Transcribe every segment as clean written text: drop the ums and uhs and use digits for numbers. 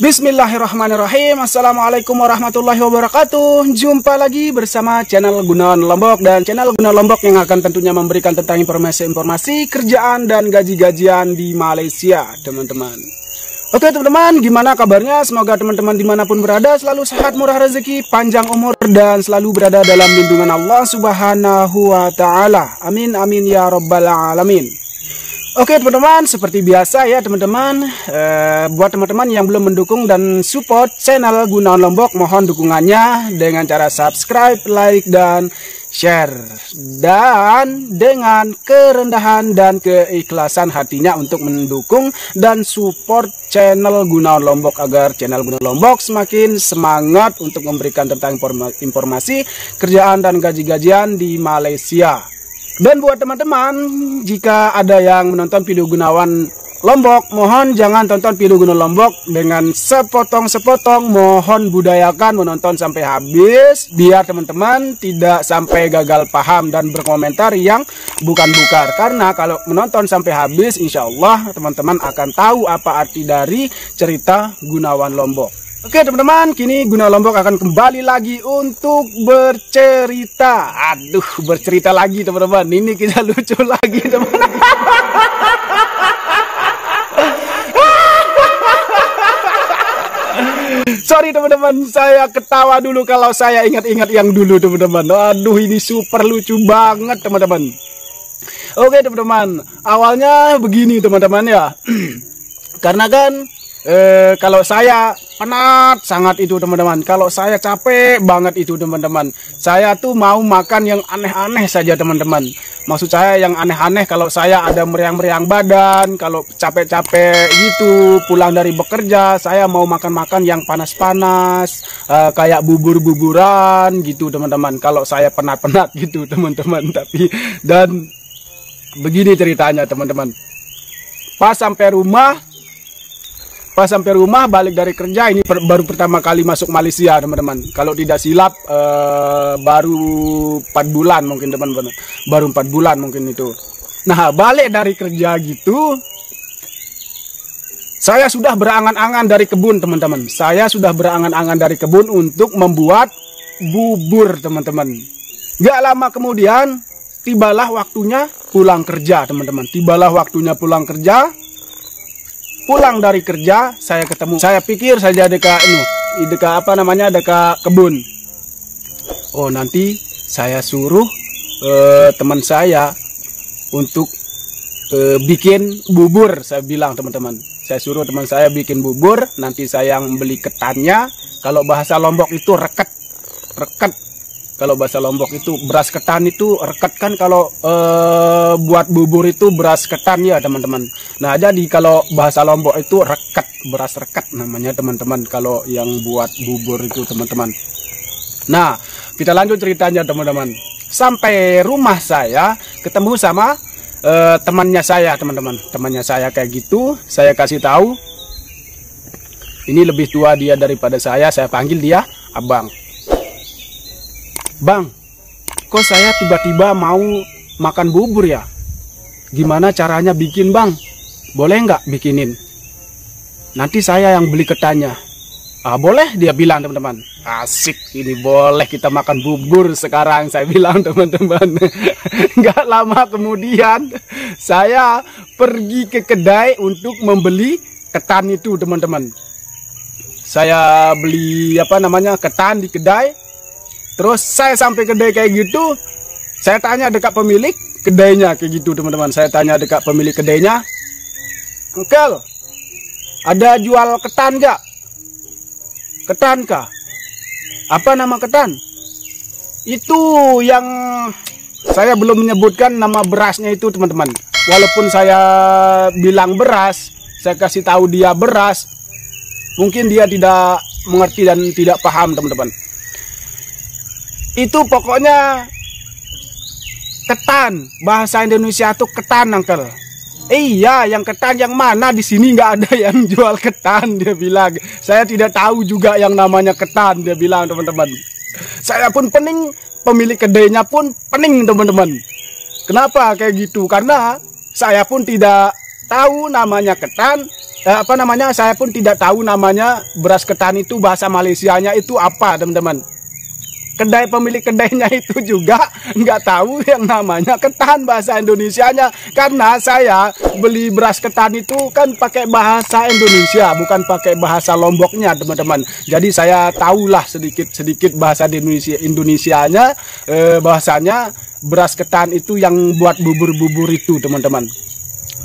Bismillahirrahmanirrahim. Assalamualaikum warahmatullahi wabarakatuh. Jumpa lagi bersama channel Gunawan Lombok. Dan channel Gunawan Lombok yang akan tentunya memberikan tentang informasi-informasi kerjaan dan gaji-gajian di Malaysia, teman-teman. Oke teman-teman, gimana kabarnya? Semoga teman-teman dimanapun berada selalu sehat, murah rezeki, panjang umur, dan selalu berada dalam lindungan Allah Subhanahu wa Ta'ala. Amin amin ya rabbal alamin. Oke teman-teman, seperti biasa ya teman-teman, buat teman-teman yang belum mendukung dan support channel Gunawan Lombok, mohon dukungannya dengan cara subscribe, like, dan share. Dan dengan kerendahan dan keikhlasan hatinya untuk mendukung dan support channel Gunawan Lombok agar channel Gunawan Lombok semakin semangat untuk memberikan tentang informasi kerjaan dan gaji-gajian di Malaysia. Dan buat teman-teman, jika ada yang menonton video Gunawan Lombok, mohon jangan tonton video Gunawan Lombok dengan sepotong-sepotong. Mohon budayakan menonton sampai habis, biar teman-teman tidak sampai gagal paham dan berkomentar yang bukan-bukan. Karena kalau menonton sampai habis, insya Allah teman-teman akan tahu apa arti dari cerita Gunawan Lombok. Oke teman-teman, kini Gunawan Lombok akan kembali lagi untuk bercerita. Aduh, bercerita lagi teman-teman. Ini kita lucu lagi teman-teman. Sorry teman-teman, saya ketawa dulu kalau saya ingat-ingat yang dulu teman-teman. Aduh, ini super lucu banget teman-teman. Oke teman-teman, awalnya begini teman-teman ya. Karena kan kalau saya penat sangat itu teman-teman, kalau saya capek banget itu teman-teman, saya tuh mau makan yang aneh-aneh saja teman-teman. Maksud saya yang aneh-aneh, kalau saya ada meriang-meriang badan, kalau capek-capek gitu pulang dari bekerja, saya mau makan-makan yang panas-panas, kayak bubur-buburan gitu teman-teman. Kalau saya penat-penat gitu teman-teman. Tapi dan begini ceritanya teman-teman. Pas sampai rumah balik dari kerja, ini baru pertama kali masuk Malaysia teman-teman. Kalau tidak silap baru 4 bulan mungkin teman-teman. Baru 4 bulan mungkin itu. Nah, balik dari kerja gitu, saya sudah berangan-angan dari kebun teman-teman. Saya sudah berangan-angan dari kebun untuk membuat bubur teman-teman. Gak lama kemudian tibalah waktunya pulang kerja teman-teman. Tibalah waktunya pulang kerja. Pulang dari kerja, saya ketemu. Saya pikir saja dekat kebun. Oh, nanti saya suruh teman saya untuk bikin bubur. Saya bilang teman-teman, saya suruh teman saya bikin bubur. Nanti saya yang beli ketannya. Kalau bahasa Lombok itu reket. Kalau bahasa Lombok itu beras ketan itu reket kan, kalau buat bubur itu beras ketan ya teman-teman. Nah, jadi kalau bahasa Lombok itu reket, beras reket namanya teman-teman kalau yang buat bubur itu teman-teman. Nah, kita lanjut ceritanya teman-teman. Sampai rumah saya ketemu sama temannya saya teman-teman. Temannya saya kayak gitu, saya kasih tahu. Ini lebih tua dia daripada saya panggil dia abang. Bang, kok saya tiba-tiba mau makan bubur ya? Gimana caranya bikin bang? Boleh nggak bikinin? Nanti saya yang beli ketannya. Ah, boleh, dia bilang teman-teman. Asik, ini boleh kita makan bubur sekarang, saya bilang teman-teman. Nggak lama kemudian saya pergi ke kedai untuk membeli ketan itu teman-teman. Saya beli ketan di kedai. Terus saya sampai kedai kayak gitu, saya tanya dekat pemilik kedainya kayak gitu teman-teman. Saya tanya dekat pemilik kedainya, "Uncle, ada jual ketan gak? Ketan kah? Apa nama ketan?" Itu yang saya belum menyebutkan nama berasnya itu teman-teman. Walaupun saya bilang beras, saya kasih tahu dia beras, mungkin dia tidak mengerti dan tidak paham teman-teman. Itu pokoknya ketan, bahasa Indonesia tuh ketan, Uncle. Iya, yang ketan yang mana? Di sini nggak ada yang jual ketan, dia bilang. Saya tidak tahu juga yang namanya ketan, dia bilang teman-teman. Saya pun pening, pemilik kedainya pun pening teman-teman. Kenapa kayak gitu? Karena saya pun tidak tahu namanya ketan, apa namanya, saya pun tidak tahu namanya beras ketan itu bahasa Malaysianya itu apa, teman-teman. Pemilik kedainya itu juga nggak tahu yang namanya ketan bahasa Indonesianya, karena saya beli beras ketan itu kan pakai bahasa Indonesia, bukan pakai bahasa Lomboknya, teman-teman. Jadi saya tahulah sedikit bahasa Indonesianya, bahasanya beras ketan itu yang buat bubur-bubur itu, teman-teman.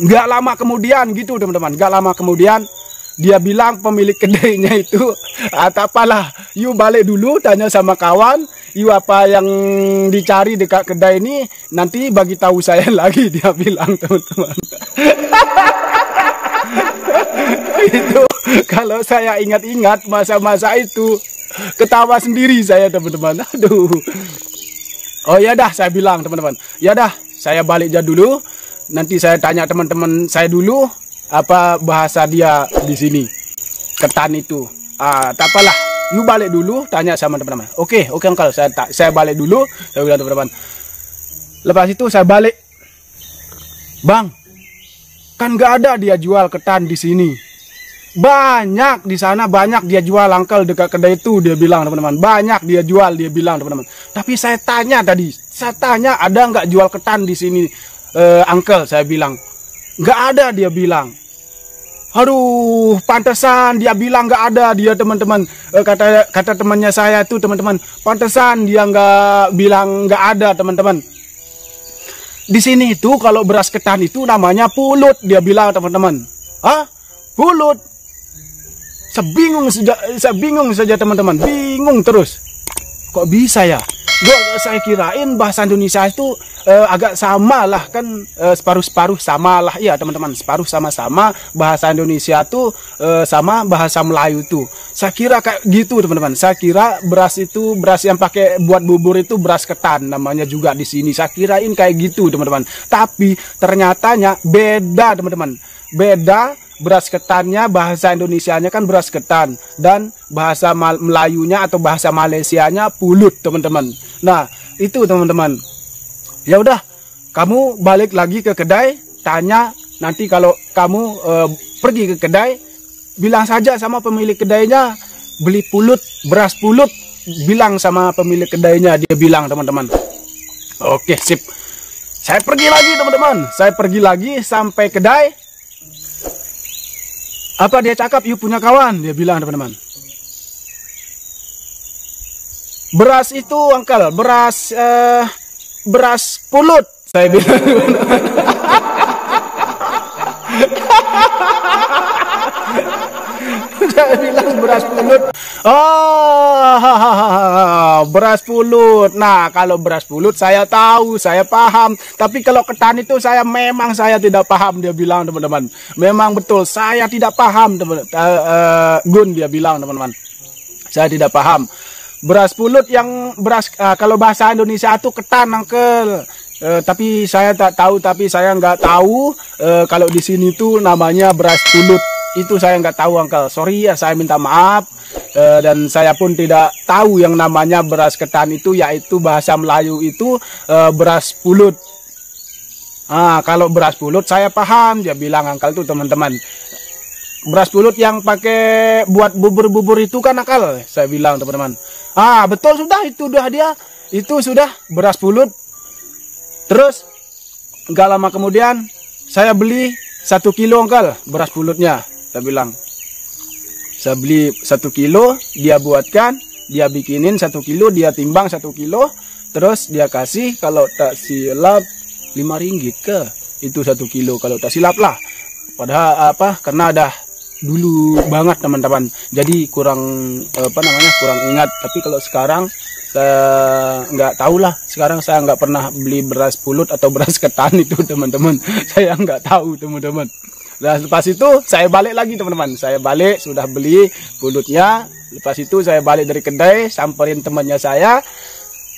Nggak lama kemudian gitu, teman-teman, nggak lama kemudian dia bilang, pemilik kedainya itu, atau apalah, yuk balik dulu, tanya sama kawan, yuk apa yang dicari dekat kedai ini, nanti bagi tahu saya lagi, dia bilang, teman-teman. Itu kalau saya ingat-ingat masa-masa itu, ketawa sendiri saya, teman-teman. Aduh. Oh ya dah, saya bilang, teman-teman, ya dah, saya balik aja dulu, nanti saya tanya teman-teman saya dulu, apa bahasa dia di sini ketan itu. Tak apalah, you balik dulu, tanya sama teman-teman. Oke uncle, saya balik dulu, saya bilang, teman-teman. Lepas itu saya balik, bang, kan nggak ada dia jual ketan di sini. Banyak di sana, banyak dia jual, uncle, dekat kedai itu, dia bilang, teman-teman. Banyak dia jual, dia bilang, teman-teman. Tapi saya tanya ada nggak jual ketan di sini, uncle, saya bilang. Nggak ada, dia bilang. Aduh, pantesan dia bilang nggak ada dia, teman-teman. Kata temannya saya tuh, teman-teman, pantesan dia nggak bilang nggak ada, teman-teman. Di sini itu kalau beras ketan itu namanya pulut, dia bilang, teman-teman. Hah? Pulut? Saya bingung saja, teman-teman. Bingung terus. Kok bisa ya? Saya kirain bahasa Indonesia itu agak sama lah, kan separuh-separuh sama lah, ya teman-teman, separuh sama-sama. Bahasa Indonesia tuh sama bahasa Melayu tuh. Saya kira kayak gitu, teman-teman. Saya kira beras itu, beras yang pakai buat bubur itu beras ketan namanya juga di sini. Saya kirain kayak gitu, teman-teman. Tapi ternyatanya beda, teman-teman. Beda. Beras ketannya, bahasa Indonesianya kan beras ketan, dan bahasa Melayunya atau bahasa Malaysianya pulut, teman-teman. Nah, itu, teman-teman. Ya udah, kamu balik lagi ke kedai, tanya, nanti kalau kamu pergi ke kedai, bilang saja sama pemilik kedainya, beli pulut, beras pulut, bilang sama pemilik kedainya, dia bilang, teman-teman. Oke, sip. Saya pergi lagi, teman-teman. Saya pergi lagi sampai kedai. Apa dia cakap, you punya kawan, dia bilang, teman-teman. Beras itu, uncle, beras pulut, saya bilang. Saya bilang beras pulut. Oh, beras pulut. Nah, kalau beras pulut saya tahu, saya paham. Tapi kalau ketan itu saya tidak paham, dia bilang, teman-teman. Memang betul, saya tidak paham, teman-teman. Gun, dia bilang, teman-teman. Saya tidak paham. Beras pulut yang kalau bahasa Indonesia itu ketan, uncle. Tapi saya tak tahu, saya nggak tahu kalau di sini tuh namanya beras pulut. Itu saya nggak tahu, uncle. Sorry ya, saya minta maaf. Dan saya pun tidak tahu yang namanya beras ketan itu, yaitu bahasa Melayu itu beras pulut. Kalau beras pulut saya paham, dia bilang, uncle tuh, teman-teman. Beras pulut yang pakai buat bubur-bubur itu kan, uncle, saya bilang, teman-teman. Betul, sudah, itu udah dia. Itu sudah beras pulut. Terus nggak lama kemudian saya beli 1 kilo, uncle, beras pulutnya. Saya bilang, saya beli 1 kilo, dia buatkan, dia bikinin 1 kilo, dia timbang 1 kilo, terus dia kasih, kalau tak silap 5 ringgit ke, itu 1 kilo, kalau tak silap lah. Padahal karena dah dulu banget, teman-teman, jadi kurang kurang ingat. Tapi kalau sekarang saya nggak tahu lah, sekarang saya nggak pernah beli beras pulut atau beras ketan itu, teman-teman. Saya nggak tahu, teman-teman. Dan lepas itu saya balik lagi, teman-teman. Saya balik, sudah beli pulutnya. Lepas itu saya balik dari kedai, samperin temannya saya.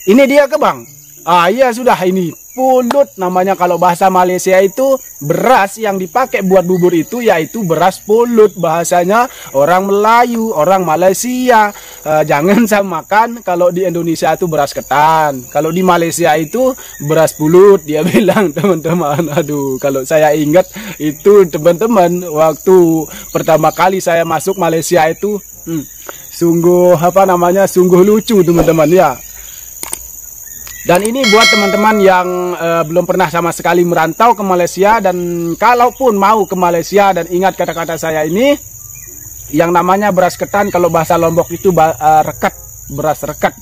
Ini dia ke bang. Iya sudah, ini pulut namanya kalau bahasa Malaysia. Itu beras yang dipakai buat bubur itu yaitu beras pulut bahasanya orang Melayu, orang Malaysia. Jangan samakan kalau di Indonesia itu beras ketan, kalau di Malaysia itu beras pulut dia bilang, teman-teman. Aduh, kalau saya ingat itu teman-teman, waktu pertama kali saya masuk Malaysia itu sungguh sungguh lucu teman-teman ya. Dan ini buat teman-teman yang belum pernah sama sekali merantau ke Malaysia, dan kalaupun mau ke Malaysia, dan ingat kata-kata saya ini, yang namanya beras ketan kalau bahasa Lombok itu rekat, beras rekat.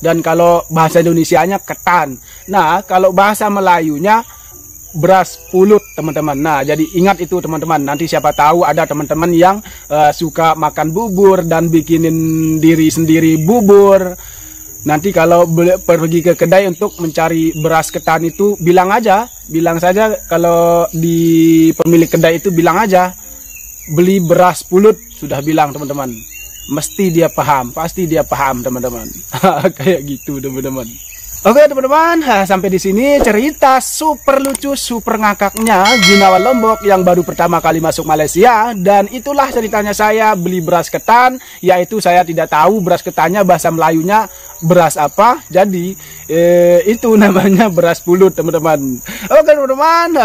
Dan kalau bahasa Indonesianya ketan. Nah, kalau bahasa Melayunya beras pulut teman-teman. Nah, jadi ingat itu teman-teman. Nanti siapa tahu ada teman-teman yang suka makan bubur dan bikinin diri sendiri bubur. Nanti kalau pergi ke kedai untuk mencari beras ketan itu, bilang saja kalau di pemilik kedai itu bilang aja beli beras pulut, sudah bilang teman-teman. Mesti dia paham, pasti dia paham teman-teman. Kayak gitu teman-teman. Oke teman-teman, sampai di sini cerita super lucu, super ngakaknya Gunawan Lombok yang baru pertama kali masuk Malaysia. Dan itulah ceritanya saya beli beras ketan, yaitu saya tidak tahu beras ketannya bahasa Melayunya beras apa. Jadi itu namanya beras pulut teman-teman. Oke teman-teman,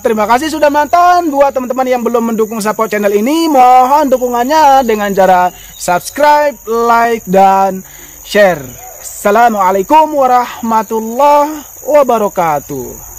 terima kasih sudah menonton. Buat teman-teman yang belum mendukung support channel ini, mohon dukungannya dengan cara subscribe, like, dan share. Assalamualaikum warahmatullahi wabarakatuh.